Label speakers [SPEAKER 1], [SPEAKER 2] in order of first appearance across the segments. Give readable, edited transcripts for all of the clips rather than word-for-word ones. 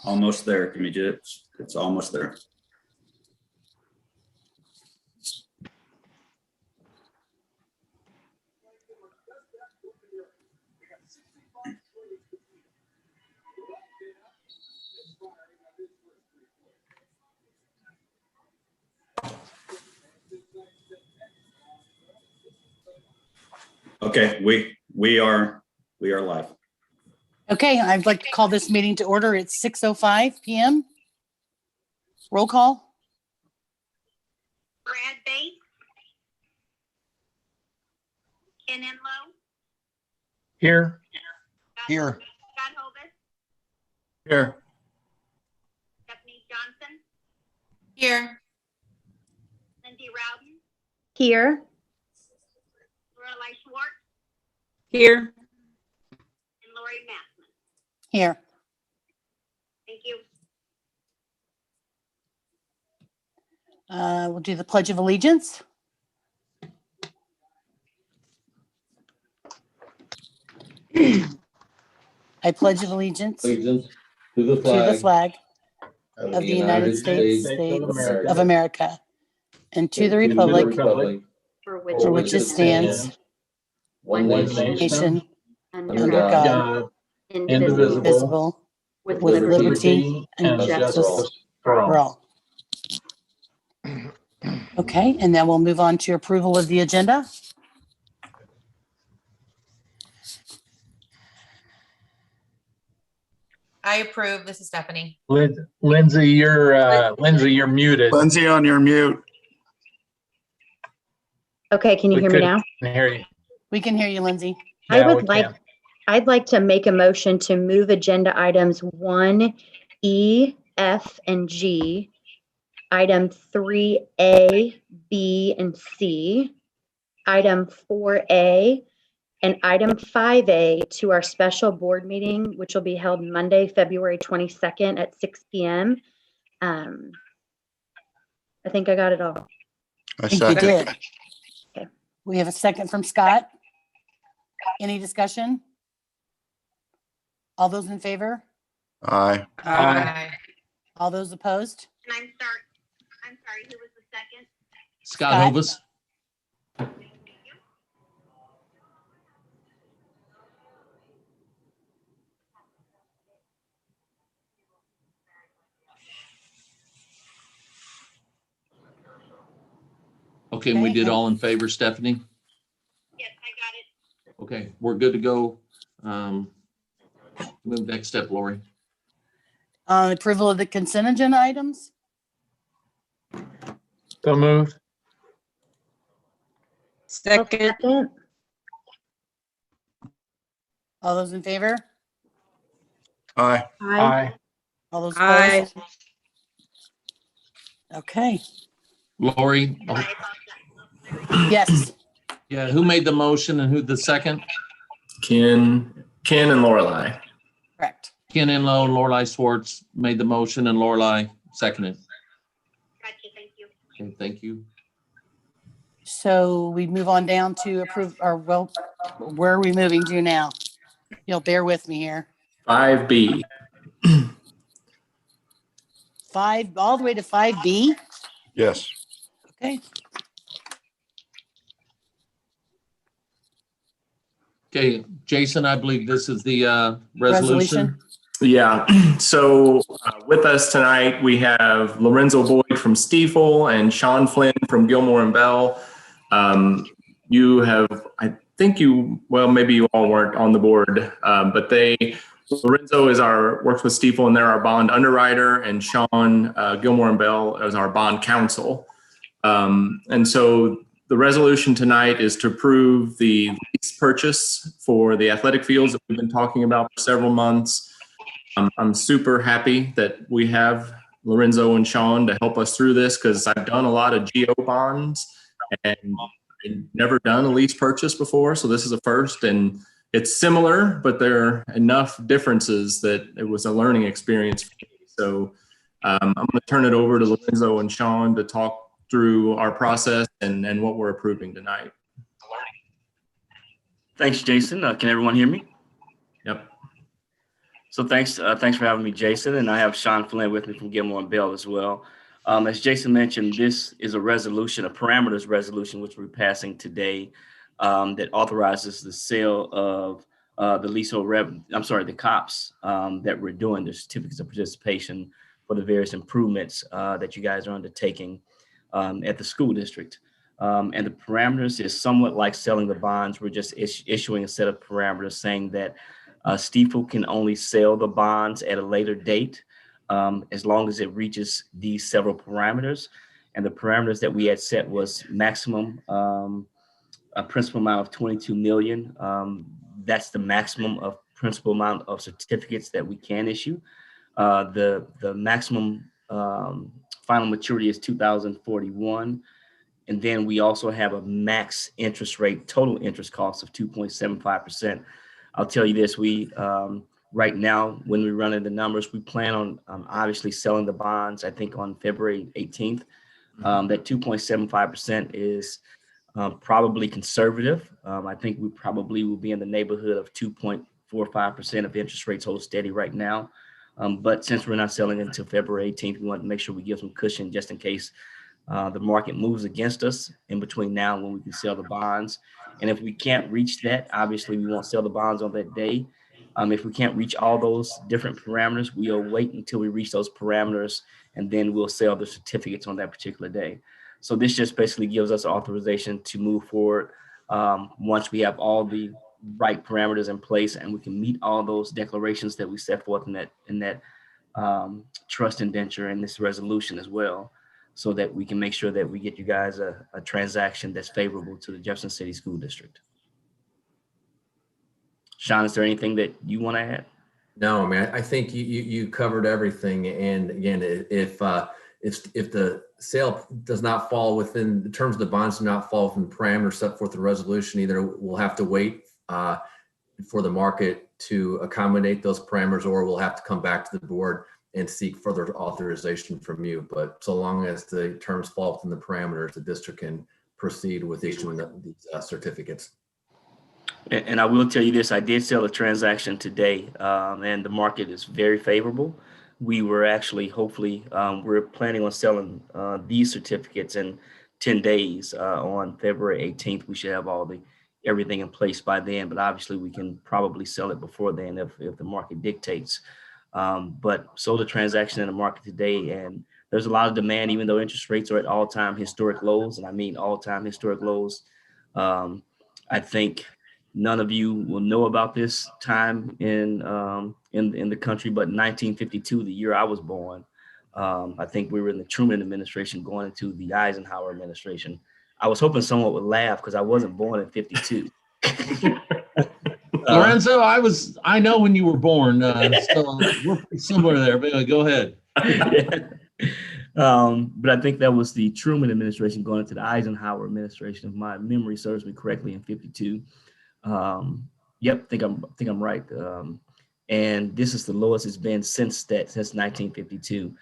[SPEAKER 1] Almost there, Kimmy. It's almost there. Okay, we are live.
[SPEAKER 2] Okay, I'd like to call this meeting to order. It's 6:05 p.m. Roll call.
[SPEAKER 3] Brad Bates. Ken Enlow.
[SPEAKER 4] Here.
[SPEAKER 5] Here.
[SPEAKER 3] Scott Hovis.
[SPEAKER 4] Here.
[SPEAKER 3] Stephanie Johnson.
[SPEAKER 6] Here.
[SPEAKER 3] Lindsay Rowden.
[SPEAKER 6] Here.
[SPEAKER 3] Lorelei Schwartz.
[SPEAKER 6] Here.
[SPEAKER 3] And Lori Massman.
[SPEAKER 2] Here.
[SPEAKER 3] Thank you.
[SPEAKER 2] We'll do the Pledge of Allegiance. I pledge allegiance to
[SPEAKER 5] Allegiance to
[SPEAKER 2] the flag of the United States of America and to the republic
[SPEAKER 3] For
[SPEAKER 2] for which it stands,
[SPEAKER 5] one nation,
[SPEAKER 2] nation,
[SPEAKER 3] under
[SPEAKER 2] under God,
[SPEAKER 4] indivisible,
[SPEAKER 2] indivisible, with liberty and justice for all. Okay, and then we'll move on to approval of the agenda.
[SPEAKER 6] I approve. This is Stephanie.
[SPEAKER 4] Lindsay, you're muted.
[SPEAKER 7] Lindsay, on your mute.
[SPEAKER 8] Okay, can you hear me now?
[SPEAKER 4] Hear you.
[SPEAKER 2] We can hear you, Lindsay.
[SPEAKER 4] Yeah, we can.
[SPEAKER 8] I'd like to make a motion to move agenda items 1E, F, and G, item 3A, B, and C, item 4A, and item 5A to our special board meeting, which will be held Monday, February 22nd at 6 p.m. I think I got it all.
[SPEAKER 7] I
[SPEAKER 2] I think you
[SPEAKER 7] second.
[SPEAKER 2] did.
[SPEAKER 8] Okay.
[SPEAKER 2] We have a second from Scott. Any discussion? All those in favor?
[SPEAKER 7] Aye.
[SPEAKER 4] Aye.
[SPEAKER 2] All those opposed?
[SPEAKER 3] And I'm sorry, who was the second?
[SPEAKER 5] Scott
[SPEAKER 2] Scott.
[SPEAKER 5] Hovis. Okay, and we did all in favor, Stephanie?
[SPEAKER 3] Yes, I got it.
[SPEAKER 5] Okay, we're good to go. Move next step, Lori.
[SPEAKER 2] Approval of the consent agenda items?
[SPEAKER 4] So moved.
[SPEAKER 6] Second.
[SPEAKER 2] All those in favor?
[SPEAKER 7] Aye.
[SPEAKER 4] Aye.
[SPEAKER 2] All those
[SPEAKER 6] Aye.
[SPEAKER 2] opposed? Okay,
[SPEAKER 5] Lori,
[SPEAKER 3] Sorry about that.
[SPEAKER 2] yes.
[SPEAKER 5] yeah, who made the motion and who the second?
[SPEAKER 9] Ken and Lorelei.
[SPEAKER 2] Correct.
[SPEAKER 5] Ken Enlow and Lorelei Schwartz made the motion and Lorelei seconded.
[SPEAKER 3] Gotcha, thank you.
[SPEAKER 5] Okay, thank you.
[SPEAKER 2] So we move on down to approve, or well, where are we moving to now? You'll bear with me here.
[SPEAKER 9] 5B.
[SPEAKER 2] 5, all the way to 5B?
[SPEAKER 7] Yes.
[SPEAKER 2] Okay,
[SPEAKER 5] Okay, Jason, I believe this is the resolution.
[SPEAKER 9] Yeah. So with us tonight, we have Lorenzo Boyd from Stiefel and Sean Flynn from Gilmore and Bell. You have, I think maybe you all weren't on the board, but Lorenzo works with Stiefel and they're our bond underwriter, and Sean Gilmore and Bell is our bond counsel. And so the resolution tonight is to approve the lease purchase for the athletic fields that we've been talking about for several months. I'm super happy that we have Lorenzo and Sean to help us through this, because I've done a lot of GO bonds and I've never done a lease purchase before. So this is a first, and it's similar, but there are enough differences that it was a learning experience for me. So I'm going to turn it over to Lorenzo and Sean to talk through our process and what we're approving tonight.
[SPEAKER 10] Thanks, Jason. Can everyone hear me?
[SPEAKER 9] Yep.
[SPEAKER 10] So thanks for having me, Jason. And I have Sean Flynn with me from Gilmore and Bell as well. As Jason mentioned, this is a resolution, a parameters resolution, which we're passing today that authorizes the sale of the COPS that we're doing, the certificates of participation for the various improvements that you guys are undertaking at the school district. And the parameters is somewhat like selling the bonds. We're just issuing a set of parameters saying that Stifel can only sell the bonds at a later date as long as it reaches these several parameters. And the parameters that we had set was maximum a principal amount of 22 million. That's the maximum of principal amount of certificates that we can issue. The maximum final maturity is 2041. And then we also have a max interest rate, total interest cost of 2.75%. I'll tell you this, we right now, when we're running the numbers, we plan on obviously selling the bonds, I think on February 18th. That 2.75% is probably conservative. I think we probably will be in the neighborhood of 2.45% if interest rates hold steady right now. But since we're not selling until February 18th, we want to make sure we give some cushion just in case the market moves against us in between now and when we can sell the bonds. And if we can't reach that, obviously we won't sell the bonds on that day. If we can't reach all those different parameters, we'll wait until we reach those parameters and then we'll sell the certificates on that particular day. So this just basically gives us authorization to move forward once we have all the right parameters in place and we can meet all those declarations that we set forth in that trust indenture and this resolution as well, so that we can make sure that we get you guys a transaction that's favorable to the Jefferson City School District. Sean, is there anything that you want to add?
[SPEAKER 11] No, man, I think you covered everything. And again, if the sale does not fall within the terms of the bonds, do not fall within the parameters set forth in the resolution, either we'll have to wait for the market to accommodate those parameters, or we'll have to come back to the board and seek further authorization from you. But so long as the terms fall within the parameters, the district can proceed with issuing these certificates.
[SPEAKER 10] And I will tell you this, I did sell a transaction today and the market is very favorable. We were actually, hopefully, we're planning on selling these certificates in 10 days on February 18th. We should have everything in place by then, but obviously we can probably sell it before then if the market dictates. But sold a transaction in the market today, and there's a lot of demand, even though interest rates are at all-time historic lows, and I mean all-time historic lows. I think none of you will know about this time in the country, but in 1952, the year I was born, I think we were in the Truman administration going into the Eisenhower administration. I was hoping someone would laugh because I wasn't born in 52.
[SPEAKER 5] Lorenzo, I know when you were born, so we're similar there, but go ahead.
[SPEAKER 10] But I think that was the Truman administration going into the Eisenhower administration, if my memory serves me correctly, in 52. Yep, think I'm right. And this is the lowest it's been since 1952.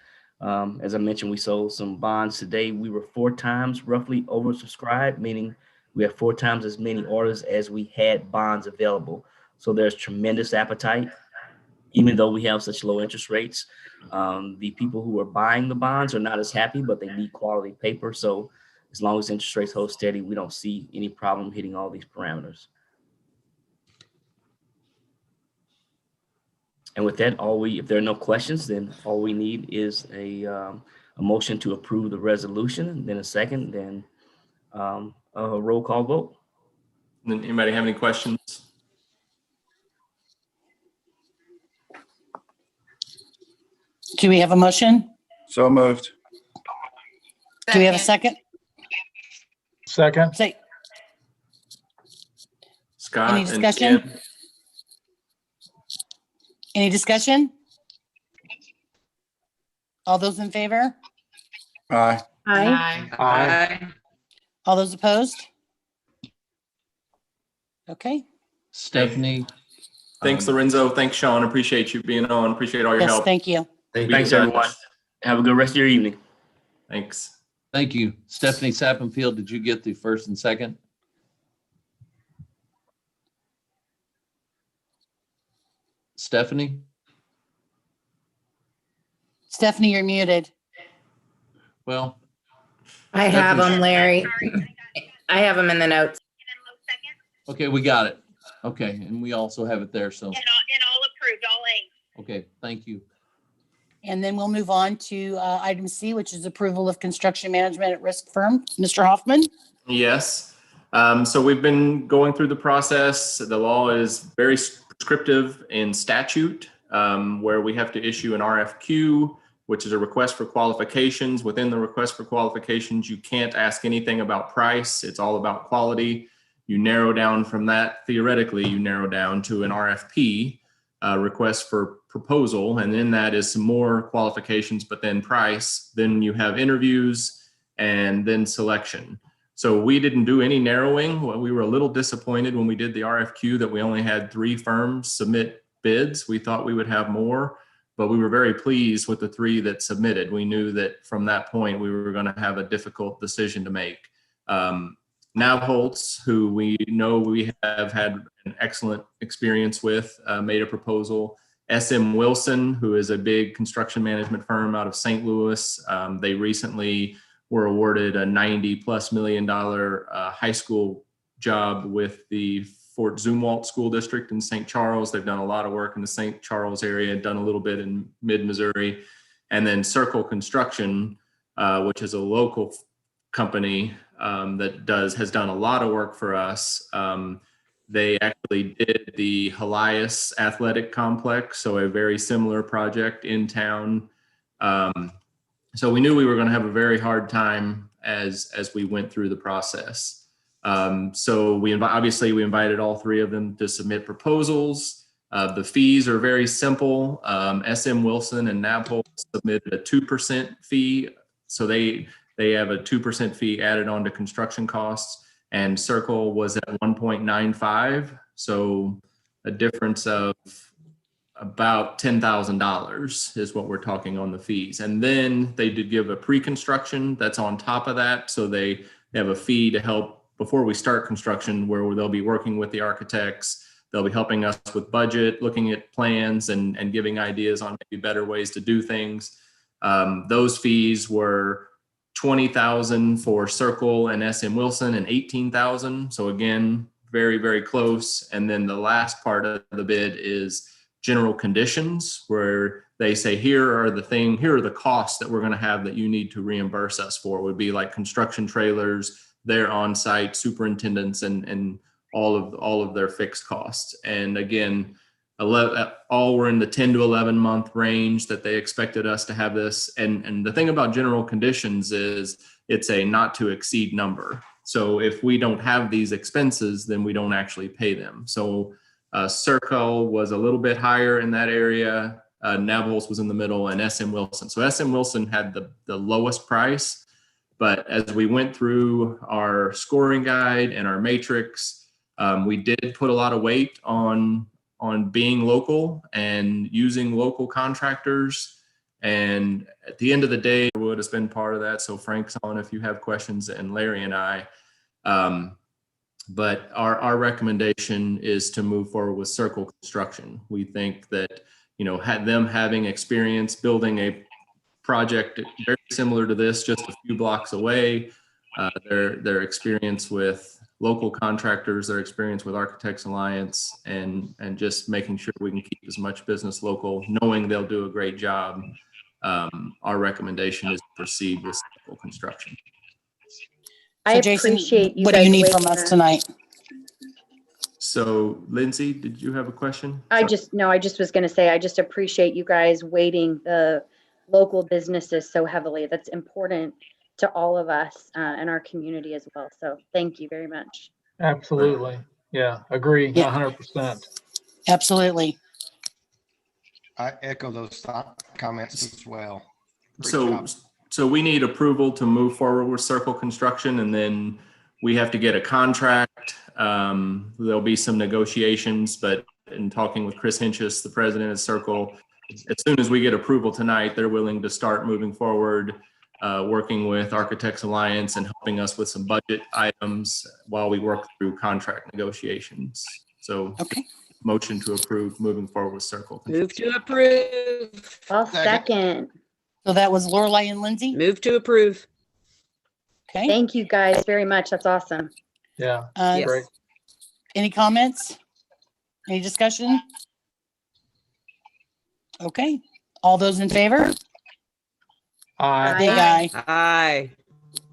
[SPEAKER 10] As I mentioned, we sold some bonds today. We were 4 times roughly oversubscribed, meaning we have 4 times as many orders as we had bonds available. So there's tremendous appetite, even though we have such low interest rates. The people who are buying the bonds are not as happy, but they need quality paper. So as long as interest rates hold steady, we don't see any problem hitting all these parameters. And with that, if there are no questions, then all we need is a motion to approve the resolution, and then a second, then a roll call vote.
[SPEAKER 9] Anybody have any questions?
[SPEAKER 2] Do we have a motion?
[SPEAKER 7] So moved.
[SPEAKER 2] Do we have a second?
[SPEAKER 4] Second.
[SPEAKER 2] Say,
[SPEAKER 9] Scott
[SPEAKER 2] Any
[SPEAKER 9] and
[SPEAKER 2] discussion?
[SPEAKER 9] Ken?
[SPEAKER 2] any discussion? All those in favor?
[SPEAKER 7] Aye.
[SPEAKER 8] Aye.
[SPEAKER 4] Aye.
[SPEAKER 2] All those opposed? Okay,
[SPEAKER 5] Stephanie.
[SPEAKER 9] Thanks, Lorenzo. Thanks, Sean. Appreciate you being on. Appreciate all your
[SPEAKER 2] yes,
[SPEAKER 9] help.
[SPEAKER 2] thank you.
[SPEAKER 10] Thanks, everyone. Have a good rest of your evening.
[SPEAKER 9] Thanks.
[SPEAKER 5] Thank you. Stephanie Sappenfield, did you get the first and second? Stephanie?
[SPEAKER 2] Stephanie, you're muted.
[SPEAKER 5] Well,
[SPEAKER 6] I have
[SPEAKER 5] Stephanie's-
[SPEAKER 6] them, Larry.
[SPEAKER 3] Sorry,
[SPEAKER 6] I have them in the notes.
[SPEAKER 3] Menlo second,
[SPEAKER 5] okay, we got it. Okay, and we also have it there, so,
[SPEAKER 3] and all approved, all A.
[SPEAKER 5] okay, thank you.
[SPEAKER 2] And then we'll move on to item C, which is approval of construction management at risk firm. Mr. Hoffman?
[SPEAKER 9] Yes. So we've been going through the process. The law is very prescriptive in statute, where we have to issue an RFQ, which is a request for qualifications. Within the request for qualifications, you can't ask anything about price. It's all about quality. You narrow down from that, theoretically, you narrow down to an RFP, request for proposal, and then that is some more qualifications, but then price. Then you have interviews and then selection. So we didn't do any narrowing. Well, we were a little disappointed when we did the RFQ that we only had 3 firms submit bids. We thought we would have more, but we were very pleased with the 3 that submitted. We knew that from that point, we were going to have a difficult decision to make. Navholz, who we know we have had an excellent experience with, made a proposal. SM Wilson, who is a big construction management firm out of St. Louis, they recently were awarded a $90+ million high school job with the Fort Zumwalt School District in St. Charles. They've done a lot of work in the St. Charles area, done a little bit in mid-Missouri. And then Circle Construction, which is a local company that has done a lot of work for us. They actually did the Helias Athletic Complex, so a very similar project in town. So we knew we were going to have a very hard time as we went through the process. So we invited all 3 of them to submit proposals. The fees are very simple. SM Wilson and Navholz submitted a 2% fee, so they have a 2% fee added on to construction costs, and Circle was at 1.95, so a difference of about $10,000 is what we're talking on the fees. And then they did give a pre-construction that's on top of that, so they have a fee to help before we start construction, where they'll be working with the architects. They'll be helping us with budget, looking at plans, and giving ideas on maybe better ways to do things. Those fees were $20,000 for Circle and SM Wilson and $18,000. So again, very, very close. And then the last part of the bid is general conditions, where they say, here are the costs that we're going to have that you need to reimburse us for. It would be like construction trailers, their on-site superintendents, and all of their fixed costs. And again, all were in the 10 to 11 month range that they expected us to have this. And the thing about general conditions is it's a not to exceed number. So if we don't have these expenses, then we don't actually pay them. So Circle was a little bit higher in that area. Navholz was in the middle, and SM Wilson. So SM Wilson had the lowest price, but as we went through our scoring guide and our matrix, we did put a lot of weight on being local and using local contractors. And at the end of the day, Wood has been part of that. So Frank's on if you have questions, and Larry and I. But our recommendation is to move forward with Circle Construction. We think that, them having experience building a project very similar to this, just a few blocks away, their experience with local contractors, their experience with Architects Alliance, and just making sure we can keep as much business local, knowing they'll do a great job. Our recommendation is to proceed with Circle Construction.
[SPEAKER 8] I
[SPEAKER 2] So Jason,
[SPEAKER 8] appreciate you
[SPEAKER 2] what do you
[SPEAKER 8] guys
[SPEAKER 2] need from
[SPEAKER 8] waiting
[SPEAKER 2] us
[SPEAKER 8] there.
[SPEAKER 2] tonight?
[SPEAKER 9] So Lindsay, did you have a question?
[SPEAKER 8] I just was going to say, I just appreciate you guys weighting the local businesses so heavily. That's important to all of us and our community as well. So thank you very much.
[SPEAKER 4] Absolutely. Yeah, agree,
[SPEAKER 2] Yeah.
[SPEAKER 4] 100%.
[SPEAKER 2] Absolutely.
[SPEAKER 12] I echo those comments as well. Great
[SPEAKER 9] So,
[SPEAKER 12] job.
[SPEAKER 9] so we need approval to move forward with Circle Construction, and then we have to get a contract. There'll be some negotiations, but in talking with Chris Hinchis, the president of Circle, as soon as we get approval tonight, they're willing to start moving forward, working with Architects Alliance and helping us with some budget items while we work through contract negotiations. So
[SPEAKER 2] Okay.
[SPEAKER 9] motion to approve moving forward with Circle.
[SPEAKER 13] Move to approve.
[SPEAKER 8] I'll second.
[SPEAKER 2] So that was Lorelei and Lindsay.
[SPEAKER 13] Move to approve.
[SPEAKER 2] Okay.
[SPEAKER 8] Thank you guys very much. That's awesome.
[SPEAKER 4] Yeah,
[SPEAKER 2] Uh,
[SPEAKER 4] great.
[SPEAKER 2] Any comments? Any discussion? Okay. All those in favor?
[SPEAKER 4] Aye.
[SPEAKER 2] Big aye.
[SPEAKER 13] Aye.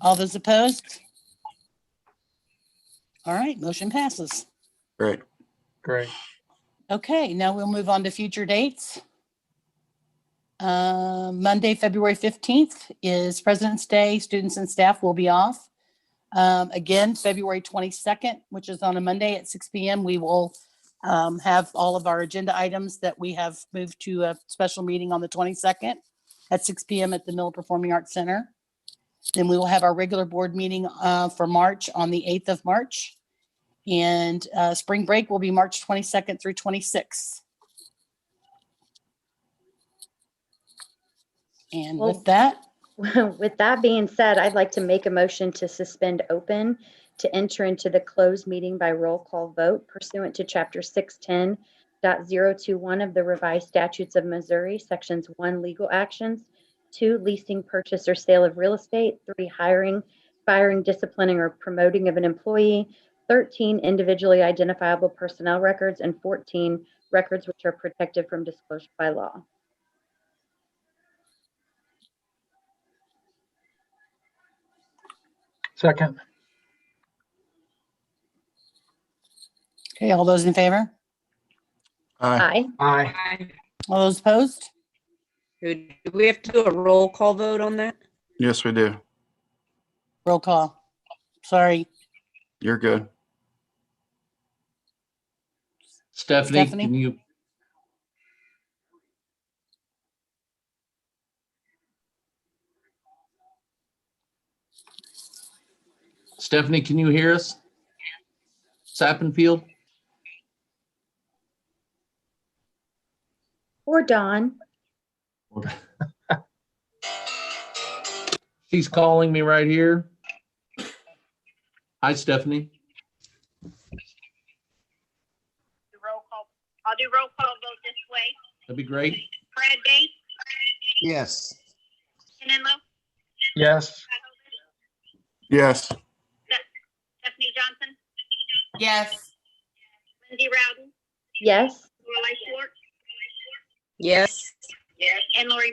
[SPEAKER 2] All those opposed? All right, motion passes.
[SPEAKER 7] Great.
[SPEAKER 4] Great.
[SPEAKER 2] Okay, now we'll move on to future dates. Monday, February 15th is President's Day. Students and staff will be off. Again, February 22nd, which is on a Monday at 6 p.m., we will have all of our agenda items that we have moved to a special meeting on the 22nd at 6 p.m. at the Mill Performing Arts Center. Then we will have our regular board meeting for March on the 8th of March. And spring break will be March 22nd through 26th. And
[SPEAKER 8] Well,
[SPEAKER 2] with that,
[SPEAKER 8] with that being said, I'd like to make a motion to suspend open to enter into the closed meeting by roll call vote pursuant to Chapter 610.021 of the Revised Statutes of Missouri, Sections 1, Legal Actions, 2, Leasing, Purchase, or Sale of Real Estate, 3, Hiring, Firing, Disciplining, or Promoting of an Employee, 13, Individually Identifiable Personnel Records, and 14, Records which are protected from disclosure by law.
[SPEAKER 4] Second.
[SPEAKER 2] okay, all those in favor?
[SPEAKER 7] Aye.
[SPEAKER 8] Aye.
[SPEAKER 4] Aye.
[SPEAKER 2] All those opposed?
[SPEAKER 13] Do we have to do a roll call vote on that?
[SPEAKER 7] Yes, we do.
[SPEAKER 2] Roll call. Sorry,
[SPEAKER 7] You're good.
[SPEAKER 5] Stephanie,
[SPEAKER 2] Stephanie?
[SPEAKER 5] can you? Stephanie, can you hear us? Sappenfield?
[SPEAKER 8] Or Dawn.
[SPEAKER 5] She's calling me right here. Hi, Stephanie.
[SPEAKER 3] Roll call. I'll do roll call vote this way.
[SPEAKER 5] That'd be great.
[SPEAKER 3] Brad Bates,
[SPEAKER 12] Yes.
[SPEAKER 3] Ken Enlow,
[SPEAKER 4] Yes.
[SPEAKER 7] Yes.
[SPEAKER 3] Stephanie Johnson,
[SPEAKER 6] Yes.
[SPEAKER 3] Lindsay Rowden,
[SPEAKER 8] Yes.
[SPEAKER 3] Lorelei Schwartz,
[SPEAKER 13] Yes.
[SPEAKER 3] and Lori